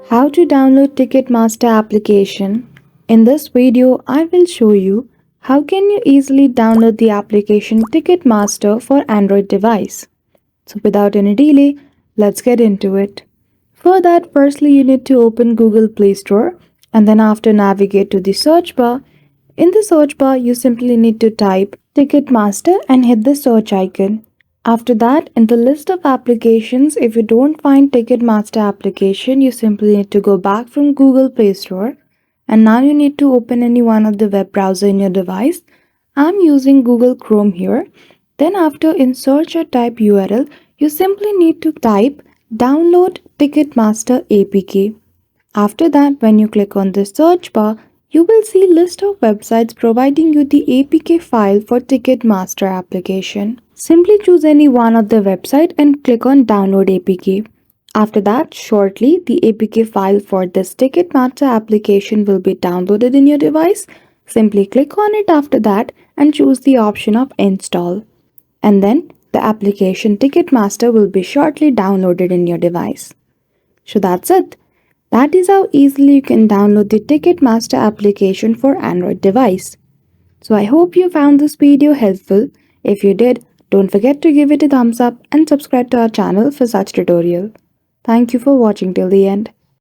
How to download Ticketmaster application. In this video, I will show you how can you easily download the application Ticketmaster for Android device. So without any delay, let's get into it. For that, firstly you need to open Google Play Store and then after navigate to the search bar. In the search bar, you simply need to type Ticketmaster and hit the search icon. After that, in the list of applications, if you don't find Ticketmaster application, you simply need to go back from Google Play Store and now you need to open any one of the web browser in your device. I'm using Google Chrome here. Then after in search or type URL, you simply need to type download Ticketmaster APK. After that, when you click on the search bar, you will see list of websites providing you the APK file for Ticketmaster application. Simply choose any one of the website and click on download APK. After that, shortly the APK file for this Ticketmaster application will be downloaded in your device. Simply click on it after that and choose the option of install. And then the application Ticketmaster will be shortly downloaded in your device. So that's it. That is how easily you can download the Ticketmaster application for Android device. So I hope you found this video helpful. If you did, don't forget to give it a thumbs up and subscribe to our channel for such tutorial. Thank you for watching till the end.